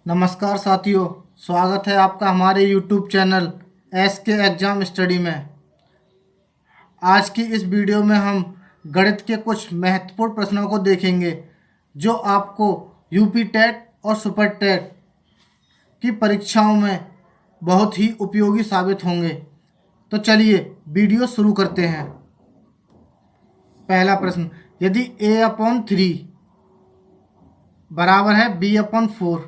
नमस्कार साथियों, स्वागत है आपका हमारे YouTube channel SK exam study में। आज की इस वीडियो में हम गणित के कुछ महत्वपूर्ण प्रश्नों को देखेंगे जो आपको यूपी टेट और सुपर टेट की परीक्षाओं में बहुत ही उपयोगी साबित होंगे। तो चलिए वीडियो शुरू करते हैं। पहला प्रश्न, यदि a/3 बराबर है b/4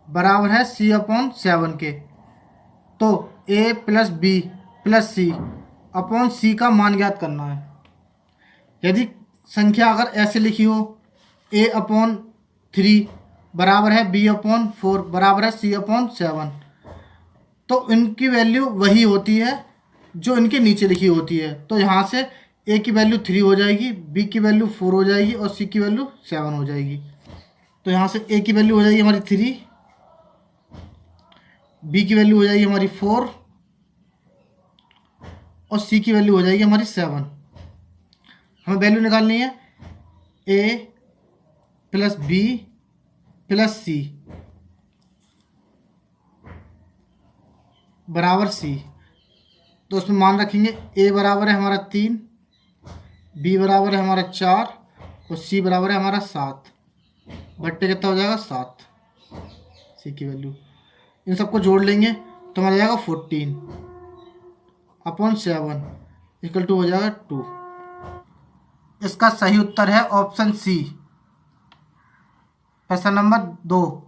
बराबर है c/7 के, तो a plus b plus c upon c का मान ज्ञात करना है। यदि संख्या अगर ऐसे लिखी हो a/3 बराबर है b/4 बराबर है c/7, तो इनकी वैल्यू वही होती है जो इनके नीचे लिखी होती है। तो यहाँ से a की वैल्यू 3 हो जाएगी, b की वैल्यू 4 हो जाएगी और c की वैल्यू 7 हो जाएगी। तो यहाँ से a की वैल्यू हो जाएगी हमारी 3, b की वैल्यू हो जाएगी हमारी 4 और c की वैल्यू हो जाएगी हमारी 7। हमें वैल्यू निकालनी है a प्लस बी प्लस सी बराबर c। तो उसमें मान रखेंगे a बराबर है हमारा 3, b बराबर है हमारा 4 और c बराबर है हमारा 7। बट्टे कितना हो जाएगा 7, c की वैल्यू। इन सबको जोड़ लेंगे तो हमारा जाएगा 14/7 इक्वल टू हो जाएगा 2। इसका सही उत्तर है ऑप्शन सी। प्रश्न नंबर 2,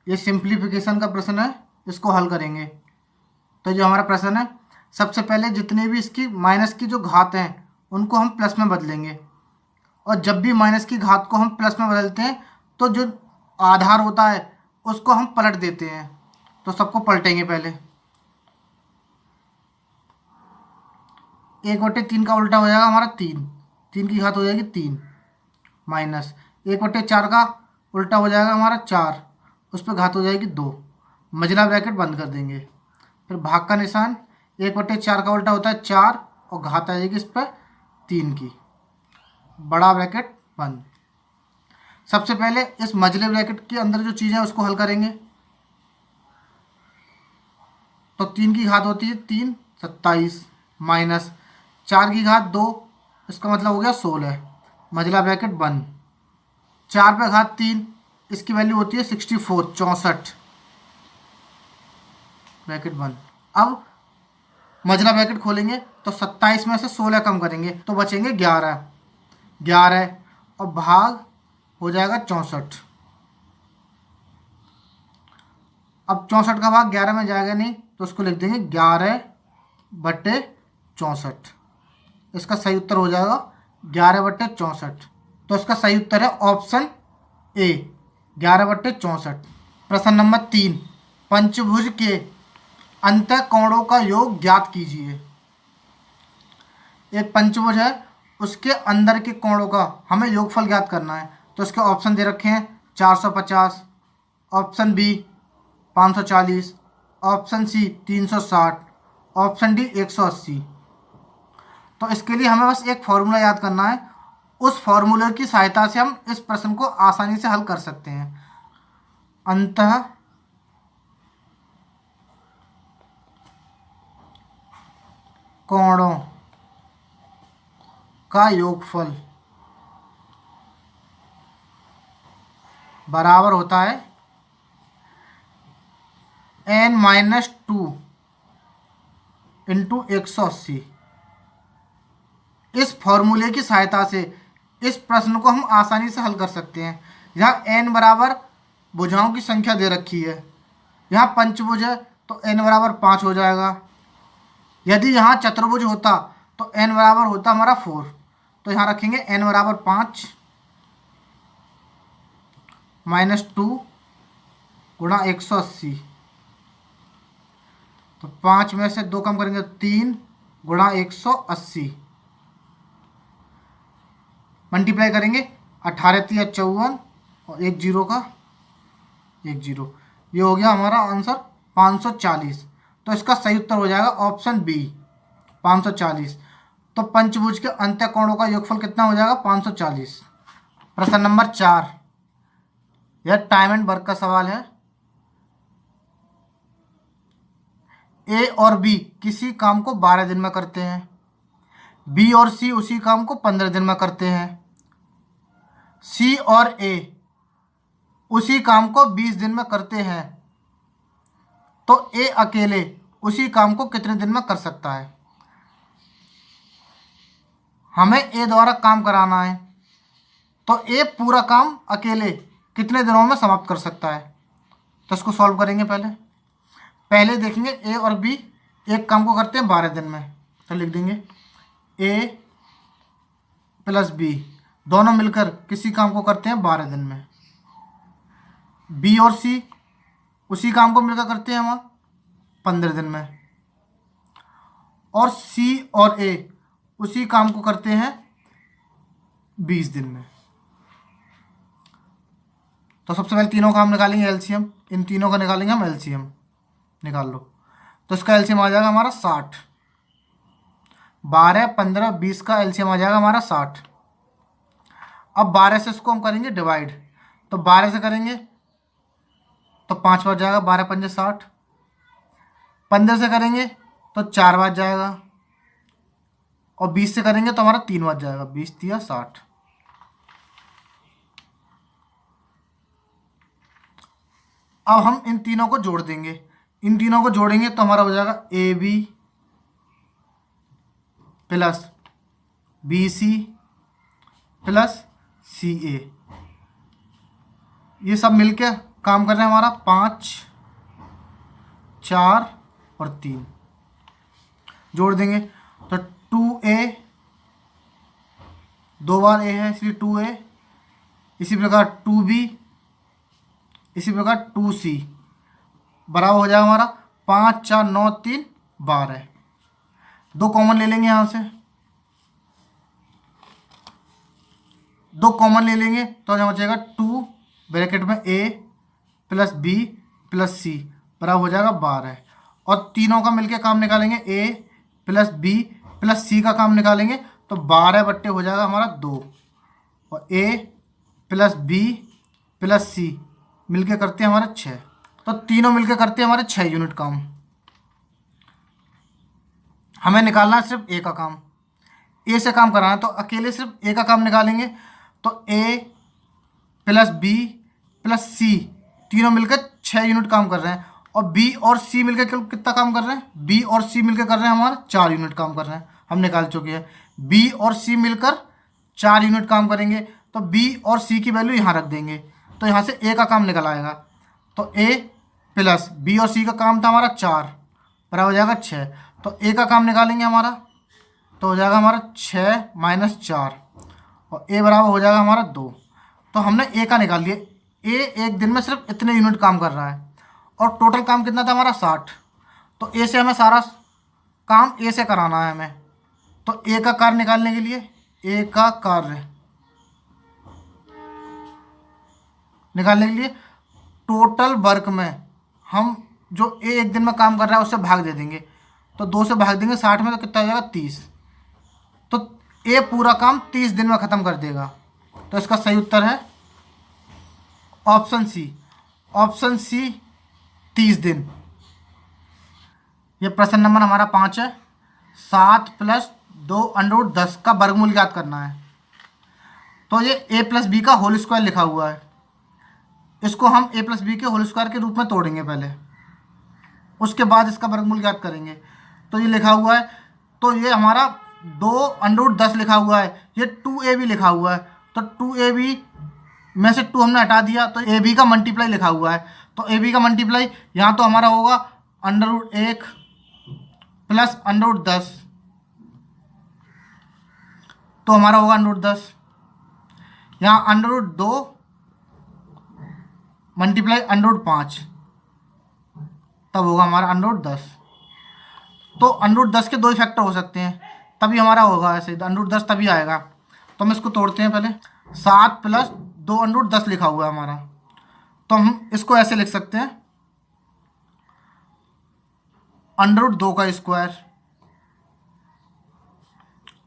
ये सिंप्लीफिकेशन का प्रश्न है, इसको हल करेंगे। तो जो हमारा प्रश्न है, सबसे पहले जितने भी इसकी माइनस की जो घात हैं उनको हम प्लस में बदलेंगे, और जब भी माइनस की घात को हम प्लस में बदलते हैं तो जो आधार होता है उसको हम पलट देते हैं। तो सबको पलटेंगे पहले। 1/3 का उल्टा हो जाएगा हमारा 3, 3 की घात हो जाएगी 3, माइनस 1/4 का उल्टा हो जाएगा हमारा 4, उस पर घात हो जाएगी 2, मझला ब्रैकेट बंद कर देंगे। फिर भाग का निशान, 1/4 का उल्टा होता है 4 और घात आ जाएगी इस पर 3 की, बड़ा ब्रैकेट बंद। सबसे पहले इस मझले ब्रैकेट के अंदर जो चीज़ है उसको हल करेंगे। तो 3 की घात होती है 3, 27 माइनस 4 की घात 2, इसका मतलब हो गया 16, मझला ब्रैकेट बंद। 4 पे घात 3, इसकी वैल्यू होती है 64, 64 ब्रैकेट बंद। अब मझला ब्रैकेट खोलेंगे तो 27 में से 16 कम करेंगे तो बचेंगे 11, 11 और भाग हो जाएगा 64। अब 64 का भाग 11 में जाएगा नहीं तो उसको लिख देंगे 11/64। इसका सही उत्तर हो जाएगा 11/64। तो इसका सही उत्तर है ऑप्शन ए, 11/64। प्रश्न नंबर 3, पंचभुज के अंतः कोणों का योग ज्ञात कीजिए। एक पंचभुज है, उसके अंदर के कोणों का हमें योगफल ज्ञात करना है। तो इसके ऑप्शन दे रखे हैं 450, option B 540, option C 360, option D 180। तो इसके लिए हमें बस एक फॉर्मूला याद करना है, उस फॉर्मूले की सहायता से हम इस प्रश्न को आसानी से हल कर सकते हैं। अंतः कोणों का योगफल बराबर होता है n-2 इंटू 180। इस फॉर्मूले की सहायता से इस प्रश्न को हम आसानी से हल कर सकते हैं। यहाँ n बराबर भुजाओं की संख्या दे रखी है, यहाँ पंचभुज है तो n बराबर 5 हो जाएगा। यदि यहाँ चतुर्भुज होता तो n बराबर होता हमारा 4। तो यहाँ रखेंगे n बराबर 5 -2 गुणा 180। तो 5 में से 2 कम करेंगे तो 3 गुणा 180। मल्टीप्लाई करेंगे 18 × 3 = 54 और 1 0 का 1 0। ये हो गया हमारा आंसर 540। तो इसका सही उत्तर हो जाएगा ऑप्शन बी, 540। तो पंचभुज के अंत्य कोणों का योगफल कितना हो जाएगा 540। प्रश्न नंबर 4, यह टाइम एंड वर्क का सवाल है। ए और बी किसी काम को 12 दिन में करते हैं, बी और सी उसी काम को 15 दिन में करते हैं, सी और ए उसी काम को 20 दिन में करते हैं, तो ए अकेले उसी काम को कितने दिन में कर सकता है। हमें ए द्वारा काम कराना है, तो ए पूरा काम अकेले कितने दिनों में समाप्त कर सकता है। तो इसको सॉल्व करेंगे। पहले देखेंगे ए और बी एक काम को करते हैं 12 दिन में, तो लिख देंगे ए प्लस बी दोनों मिलकर किसी काम को करते हैं 12 दिन में, बी और सी उसी काम को मिलकर करते हैं हम 15 दिन में, और सी और ए उसी काम को करते हैं 20 दिन में। तो सबसे पहले तीनों का हम निकालेंगे एलसीएम, इन तीनों का निकालेंगे हम एलसीएम। निकाल लो। तो इसका एलसीएम आ जाएगा हमारा 60। 12, 15, 20 का एलसीएम आ जाएगा हमारा 60। अब 12 से इसको हम करेंगे डिवाइड, तो 12 से करेंगे तो 5 बार जाएगा, 12 पंजे 60। 15 से करेंगे तो 4 बार जाएगा, और 20 से करेंगे तो हमारा 3 बार जाएगा, 20 तिया 60। अब हम इन तीनों को जोड़ देंगे, इन तीनों को जोड़ेंगे तो हमारा हो जाएगा a b plus b c plus c a. ये सब मिलके काम कर रहे हैं हमारा 5, 4 और 3। जोड़ देंगे तो 2a 2 बार a है इसलिए 2a, इसी प्रकार 2b, इसी प्रकार 2c बराबर हो जाएगा हमारा 5, 4, 9, 3, 12। 2 कॉमन ले लेंगे, यहाँ से 2 कॉमन ले लेंगे तो यहाँ बचेगा 2 ब्रैकेट में a plus b plus c बराबर हो जाएगा 12। और तीनों का मिलके काम निकालेंगे, a plus b plus c का काम निकालेंगे तो 12 बट्टे हो जाएगा हमारा 2, और a plus b plus c मिलके करते हैं हमारा 6। तो तीनों मिलके करते हैं हमारे 6 यूनिट काम। हमें निकालना है सिर्फ ए का काम, ए से काम कराना है, तो अकेले सिर्फ ए का काम निकालेंगे तो a plus b plus c तीनों मिलकर 6 यूनिट काम कर रहे हैं, और b और c मिलकर कितना काम कर रहे हैं, b और c मिलकर कर रहे हैं हमारा 4 यूनिट काम कर रहे हैं। हम निकाल चुके हैं, b और c मिलकर 4 यूनिट काम करेंगे, तो b और c की वैल्यू यहाँ रख देंगे, तो यहाँ से a का काम निकल आएगा। तो a प्लस b और c का काम था हमारा 4 बराबर हो जाएगा 6, तो a का काम निकालेंगे हमारा तो हो जाएगा हमारा 6 माइनस 4, और a बराबर हो जाएगा हमारा 2। तो हमने a का निकाल लिया। a एक दिन में सिर्फ इतने यूनिट काम कर रहा है, और टोटल काम कितना था हमारा 60। तो a से हमें सारा काम a से कराना है हमें, तो a का कार्य निकालने के लिए a का कार्य निकालने के लिए टोटल वर्क में हम जो a एक दिन में काम कर रहा है उससे भाग दे देंगे, तो 2 से भाग देंगे 60 में, तो कितना हो जाएगा 30। तो a पूरा काम 30 दिन में ख़त्म कर देगा। तो इसका सही उत्तर है ऑप्शन सी। ऑप्शन सी 30 दिन। ये प्रश्न नंबर हमारा 5 है। 7 प्लस 2 अंडर 10 का वर्गमूल ज्ञात करना है। तो ये a प्लस बी का होल स्क्वायर लिखा हुआ है, इसको हम a प्लस बी के होल स्क्वायर के रूप में तोड़ेंगे पहले, उसके बाद इसका वर्गमूल ज्ञात करेंगे। तो ये लिखा हुआ है, तो ये हमारा 2 अंडर 10 लिखा हुआ है, ये 2ab लिखा हुआ है, तो 2ab में से 2 हमने हटा दिया, तो ab का मल्टीप्लाई लिखा हुआ है, तो ab का मल्टीप्लाई यहाँ तो हमारा होगा √1 प्लस √10, तो हमारा होगा √10। यहाँ √2 मल्टीप्लाई √5 तब होगा हमारा √10। तो √10 के 2 ही फैक्टर हो सकते हैं, तभी हमारा होगा ऐसे √10 तभी आएगा। तो हम इसको तोड़ते हैं पहले। 7 प्लस 2 √10 लिखा हुआ है हमारा, तो हम इसको ऐसे लिख सकते हैं √2 का स्क्वायर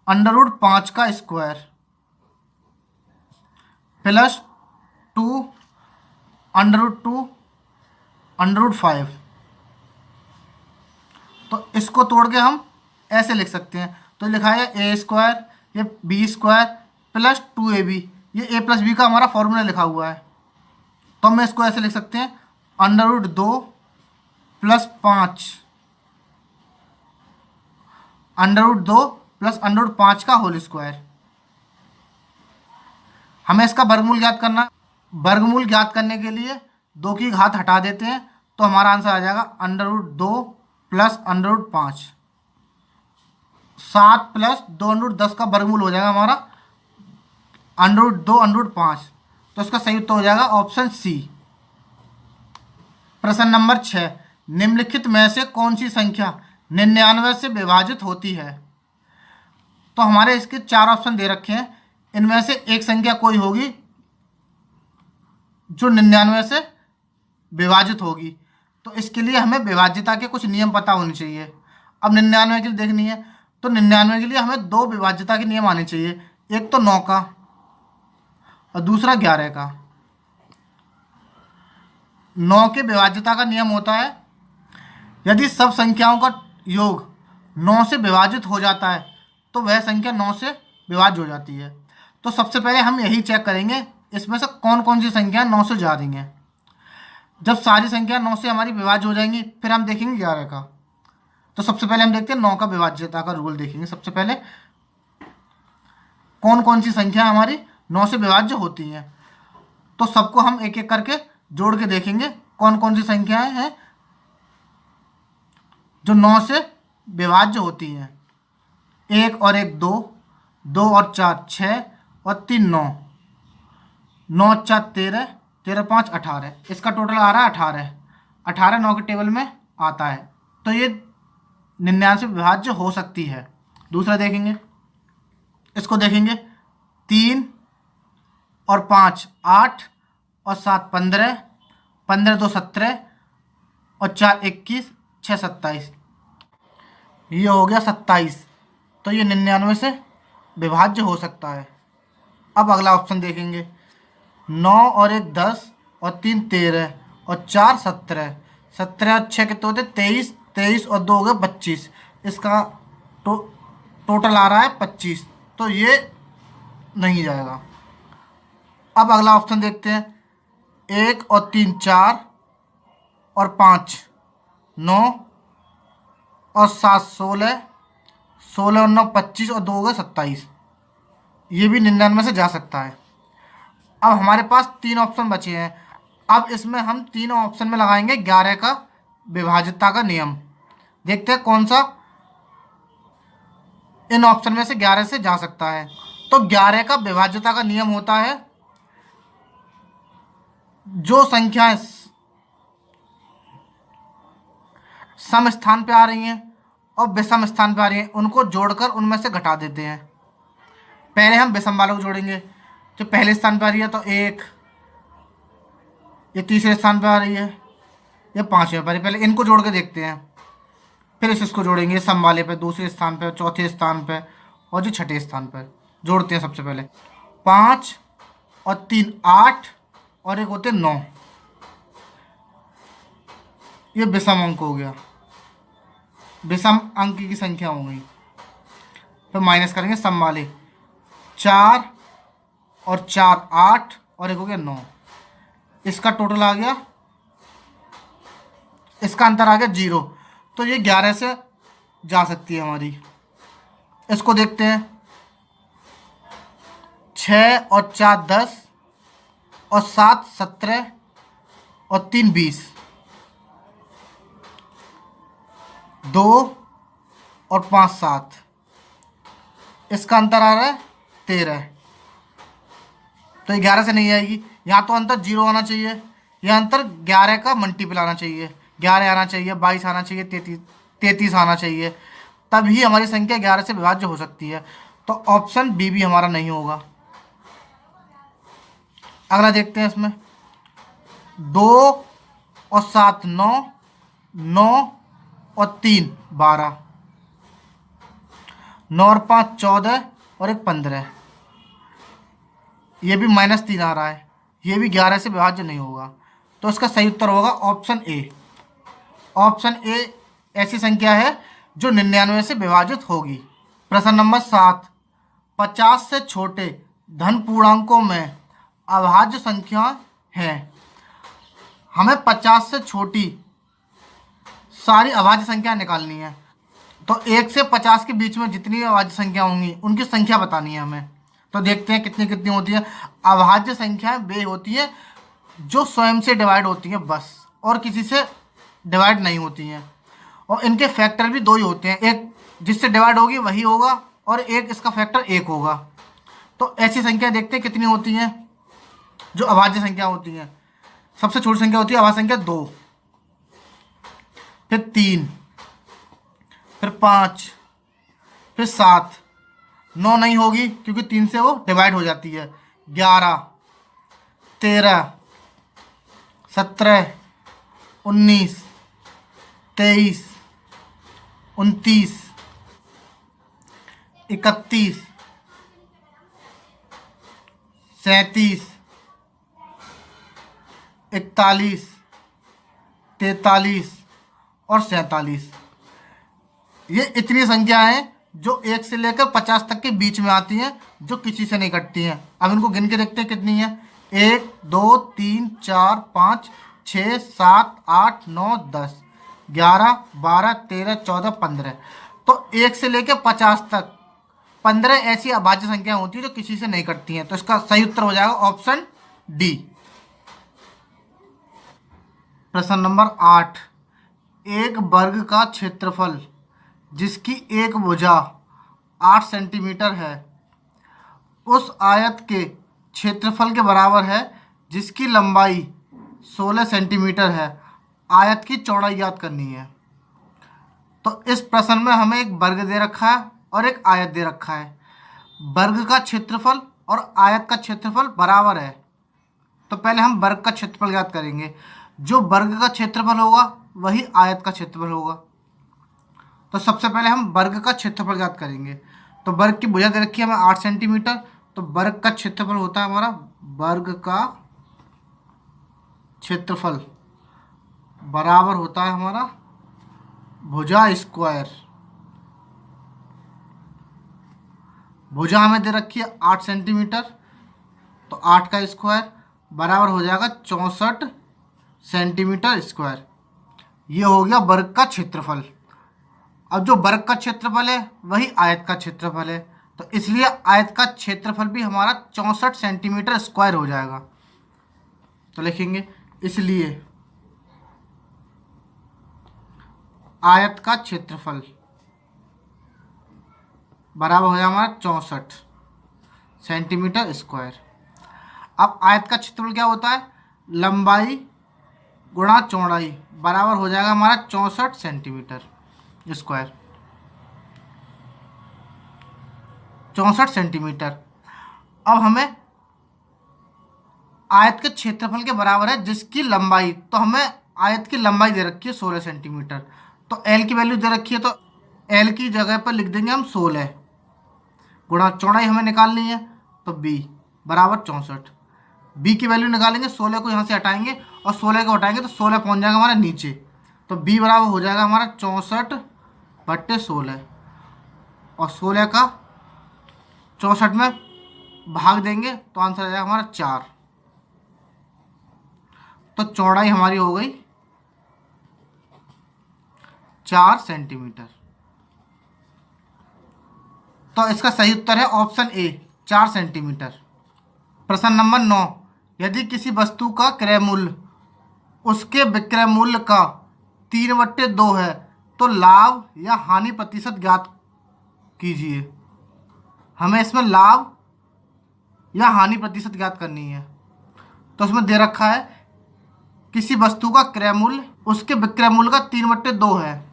√5 का स्क्वायर प्लस 2 √2 √5। तो इसको तोड़ के हम ऐसे लिख सकते हैं। तो लिखा है a², ये b² प्लस 2ab, ये a प्लस बी का हमारा फॉर्मूला लिखा हुआ है। तो हम इसको ऐसे लिख सकते हैं √2 प्लस 5, √2 प्लस √5 का होल स्क्वायर। हमें इसका वर्गमूल ज्ञात करना। वर्गमूल ज्ञात करने के लिए 2 की घात हटा देते हैं, तो हमारा आंसर आ जाएगा √2 प्लस √5। 7 प्लस 2√10 का वर्गमूल हो जाएगा हमारा √2 √5। तो इसका सही उत्तर हो जाएगा ऑप्शन सी। प्रश्न नंबर 6, निम्नलिखित में से कौन सी संख्या 99 से विभाजित होती है? तो हमारे इसके 4 ऑप्शन दे रखे हैं, इनमें से एक संख्या कोई होगी जो 99 से विभाजित होगी। तो इसके लिए हमें विभाज्यता के कुछ नियम पता होने चाहिए। अब 99 के लिए देखनी है, तो 99 के लिए हमें 2 विभाज्यता के नियम आने चाहिए, एक तो 9 का और दूसरा 11 का। 9 के विभाज्यता का नियम होता है, यदि सब संख्याओं का योग 9 से विभाजित हो जाता है तो वह संख्या 9 से विभाज्य हो जाती है। तो सबसे पहले हम यही चेक करेंगे इसमें से कौन कौन सी संख्या 9 से जा रही हैं। जब सारी संख्या 9 से हमारी विभाज्य हो जाएंगी फिर हम देखेंगे 11 का। तो सबसे पहले हम देखते हैं 9 का विभाज्यता का रूल देखेंगे। सबसे पहले कौन कौन सी संख्या हमारी 9 से विभाज्य होती हैं, तो सबको हम एक एक करके जोड़ के देखेंगे कौन कौन सी संख्याएं हैं जो 9 से विभाज्य होती हैं। 1 और 1 2, 2 और 4 6 और 3 9, 9 4 13, 13 5 18, इसका टोटल आ रहा है 18। 18 9 के टेबल में आता है, तो ये 99 से विभाज्य हो सकती है। दूसरा देखेंगे, इसको देखेंगे 3 और 5 8 और 7 15, 15 2 17 और 4 21, 6 27, ये हो गया 27। तो ये 99 से विभाज्य हो सकता है। अब अगला ऑप्शन देखेंगे, 9 और 1 10 और 3 13 और 4 17, 17 और 6 कितने होते 23, 23 और 2 हो गए 25, इसका टोटल आ रहा है 25, तो ये नहीं जाएगा। अब अगला ऑप्शन देखते हैं, 1 और 3 4 और 5 9 और 7 16, 16 और 9 25 और 2 हो गए 27, ये भी 99 से जा सकता है। अब हमारे पास 3 ऑप्शन बचे हैं। अब इसमें हम तीनों ऑप्शन में लगाएंगे 11 का विभाज्यता का नियम। देखते हैं कौन सा इन ऑप्शन में से 11 से जा सकता है। तो 11 का विभाज्यता का नियम होता है, जो संख्याएं सम स्थान पे आ रही हैं और विषम स्थान पे आ रही हैं उनको जोड़कर उनमें से घटा देते हैं। पहले हम विषम वालों को जोड़ेंगे, जो पहले स्थान पे आ रही है तो 1, ये तीसरे स्थान पे आ रही है, ये 5वें पर। पहले इनको जोड़ के देखते हैं, फिर इसको जोड़ेंगे सम वाले पे, दूसरे स्थान पे, चौथे स्थान पे और जो छठे स्थान पर जोड़ते हैं। सबसे पहले 5 और 3 8 और एक होते 9, ये विषम अंक हो गया, विषम अंक की संख्या हो गई। फिर माइनस करेंगे सम वाले, 4 और 4 8 और एक हो गया 9, इसका टोटल आ गया, इसका अंतर आ गया 0। तो ये 11 से जा सकती है हमारी। इसको देखते हैं, 6 और 4 10 और 7 17 और 3 20, 2 और 5 7, इसका अंतर आ रहा है 13। तो ये 11 से नहीं आएगी, यहाँ तो अंतर 0 आना चाहिए, यह अंतर 11 का मल्टीपल आना चाहिए, 11 आना चाहिए, 22 आना चाहिए, 33 आना चाहिए, तभी हमारी संख्या 11 से विभाज्य हो सकती है। तो ऑप्शन बी भी हमारा नहीं होगा। अगला देखते हैं, इसमें 2 और 7 9, 9 और 3 12, 9 और 5 14 और एक 15, ये भी -3 आ रहा है, ये भी 11 से विभाज्य नहीं होगा। तो इसका सही उत्तर होगा ऑप्शन ए। ऑप्शन ए ऐसी संख्या है जो 99 से विभाजित होगी। प्रश्न नंबर 7, 50 से छोटे धन पूर्णांकों में अभाज्य संख्या है। हमें 50 से छोटी सारी अभाज्य संख्या निकालनी है। तो 1 से 50 के बीच में जितनी अभाज्य संख्या होंगी उनकी संख्या बतानी है हमें। तो देखते हैं कितनी कितनी होती है। अभाज्य संख्याएं वे होती है जो स्वयं से डिवाइड होती हैं बस, और किसी से डिवाइड नहीं होती हैं। और इनके फैक्टर भी 2 ही होते हैं, एक जिससे डिवाइड होगी वही होगा और एक इसका फैक्टर 1 होगा। तो ऐसी संख्या देखते हैं कितनी होती हैं जो अभाज्य संख्या होती हैं। सबसे छोटी संख्या होती है अभाज्य संख्या 2, फिर 3, फिर 5, फिर 7। 9 नहीं होगी क्योंकि 3 से वो डिवाइड हो जाती है। 11, 13, 17, 19, 23, 29, 31, 37, 41, 43 और 47। ये इतनी संख्याएं हैं जो 1 से लेकर 50 तक के बीच में आती हैं, जो किसी से नहीं कटती हैं। अब इनको गिन के देखते हैं कितनी है। 1, 2, 3, 4, 5, 6, 7, 8, 9, 10, 11, 12, 13, 14, 15। तो 1 से लेकर 50 तक 15 ऐसी अभाज्य संख्या होती है जो किसी से नहीं कटती हैं। तो इसका सही उत्तर हो जाएगा ऑप्शन डी। प्रश्न नंबर 8, एक वर्ग का क्षेत्रफल जिसकी एक भुजा 8 सेंटीमीटर है उस आयत के क्षेत्रफल के बराबर है जिसकी लंबाई 16 सेंटीमीटर है। आयत की चौड़ाई ज्ञात करनी है। तो इस प्रश्न में हमें एक वर्ग दे रखा है और एक आयत दे रखा है। वर्ग का क्षेत्रफल और आयत का क्षेत्रफल बराबर है। तो पहले हम वर्ग का क्षेत्रफल ज्ञात करेंगे। जो वर्ग का क्षेत्रफल होगा वही आयत का क्षेत्रफल होगा। तो सबसे पहले हम वर्ग का क्षेत्रफल ज्ञात करेंगे। तो वर्ग की भुजा दे रखी है हमें 8 सेंटीमीटर। तो वर्ग का क्षेत्रफल होता है हमारा, वर्ग का क्षेत्रफल बराबर होता है हमारा भुजा स्क्वायर। भुजा हमें दे रखी है 8 सेंटीमीटर, तो 8 का स्क्वायर बराबर हो जाएगा 64 सेंटीमीटर स्क्वायर। ये हो गया वर्ग का क्षेत्रफल। अब जो वर्ग का क्षेत्रफल है वही आयत का क्षेत्रफल है, तो इसलिए आयत का क्षेत्रफल भी हमारा 64 सेंटीमीटर स्क्वायर हो जाएगा। तो लिखेंगे इसलिए आयत का क्षेत्रफल बराबर हो जाएगा हमारा 64 सेंटीमीटर स्क्वायर। अब आयत का क्षेत्रफल क्या होता है, लंबाई गुणा चौड़ाई बराबर हो जाएगा हमारा 64 सेंटीमीटर स्क्वायर। 64 सेंटीमीटर। अब हमें आयत के क्षेत्रफल के बराबर है जिसकी लंबाई, तो हमें आयत की लंबाई दे रखी है 16 सेंटीमीटर। तो एल की वैल्यू दे रखी है, तो एल की जगह पर लिख देंगे हम 16 गुणा चौड़ाई हमें निकालनी है, तो बी बराबर 64। बी की वैल्यू निकालेंगे, 16 को यहाँ से हटाएंगे और 16 को हटाएंगे तो 16 पहुँच जाएगा हमारा नीचे। तो बी बराबर हो जाएगा हमारा 64/16 और 16 का 64 में भाग देंगे तो आंसर आ जाएगा हमारा 4। तो चौड़ाई हमारी हो गई 4 सेंटीमीटर। तो इसका सही उत्तर है ऑप्शन ए 4 सेंटीमीटर। प्रश्न नंबर 9, यदि किसी वस्तु का क्रय मूल्य उसके विक्रय मूल्य का 3/2 है तो लाभ या हानि प्रतिशत ज्ञात कीजिए। हमें इसमें लाभ या हानि प्रतिशत ज्ञात करनी है। तो उसमें दे रखा है किसी वस्तु का क्रय मूल्य उसके विक्रय मूल्य का 3/2 है।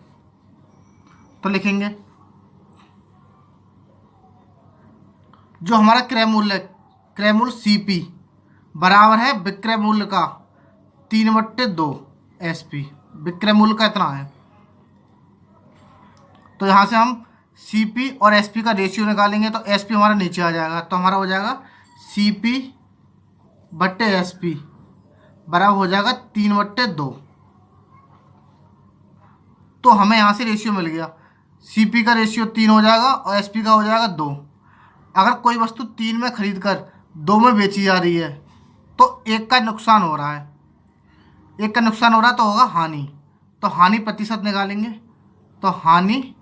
तो लिखेंगे जो हमारा क्रय मूल्य CP बराबर है विक्रय मूल्य का 3/2 SP। विक्रय मूल्य का इतना है, तो यहाँ से हम CP और SP का रेशियो निकालेंगे तो SP हमारा नीचे आ जाएगा। तो हमारा हो जाएगा CP/SP बराबर हो जाएगा 3/2। तो हमें यहाँ से रेशियो मिल गया, सीपी का रेशियो 3 हो जाएगा और एसपी का हो जाएगा 2। अगर कोई वस्तु 3 में खरीद कर 2 में बेची जा रही है तो एक का नुकसान हो रहा है, एक का नुकसान हो रहा है तो होगा हानि। तो हानि प्रतिशत निकालेंगे, तो हानि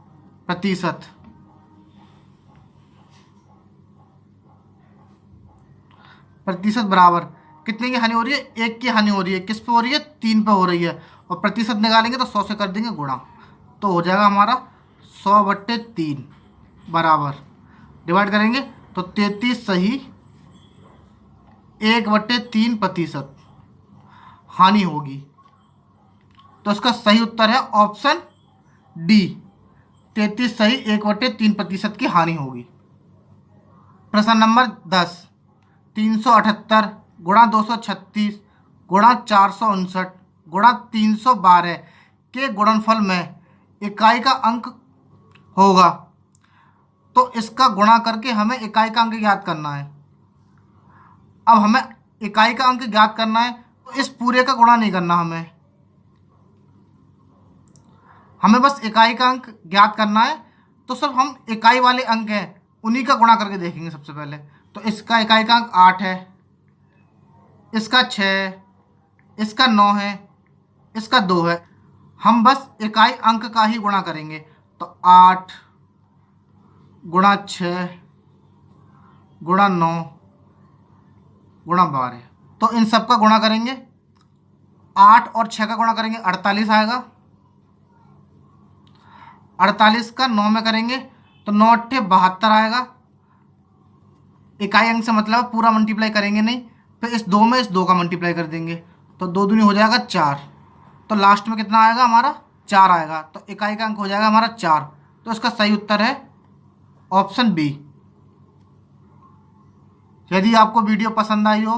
प्रतिशत बराबर कितने की हानि हो रही है, 1 की हानि हो रही है। किस पे हो रही है, 3 पे हो रही है। और प्रतिशत निकालेंगे तो 100 से कर देंगे गुणा, तो हो जाएगा हमारा 100/3 बराबर, डिवाइड करेंगे तो 33 सही 1/3% हानि होगी। तो इसका सही उत्तर है ऑप्शन डी, 33 सही 1/3% की हानि होगी। प्रश्न नंबर 10, 378 गुणा 236 गुणा 459 गुणा 312 के गुणनफल में इकाई का अंक होगा, तो इसका गुणा करके हमें इकाई का अंक ज्ञात करना है। अब हमें इकाई का अंक ज्ञात करना है तो इस पूरे का गुणा नहीं करना, हमें बस इकाई का अंक ज्ञात करना है। तो सब हम इकाई वाले अंक हैं उन्हीं का गुणा करके देखेंगे सबसे पहले। तो इसका इकाई का अंक 8 है, इसका 6 है, इसका 9 है, इसका 2 है। हम बस इकाई अंक का ही गुणा करेंगे, तो 8 गुणा 6 गुणा 9 गुणा 12। तो इन सब का गुणा करेंगे, 8 और 6 का गुणा करेंगे 48 आएगा। 48 का 9 में करेंगे तो 9 8 72 आएगा। इकाई अंक से मतलब पूरा मल्टीप्लाई करेंगे नहीं, फिर इस 2 में इस 2 का मल्टीप्लाई कर देंगे तो 2 दूनी हो जाएगा 4। तो लास्ट में कितना आएगा हमारा, 4 आएगा। तो इकाई का अंक हो जाएगा हमारा 4। तो इसका सही उत्तर है ऑप्शन बी। यदि आपको वीडियो पसंद आई हो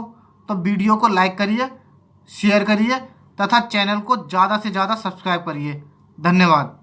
तो वीडियो को लाइक करिए, शेयर करिए तथा चैनल को ज़्यादा से ज़्यादा सब्सक्राइब करिए। धन्यवाद।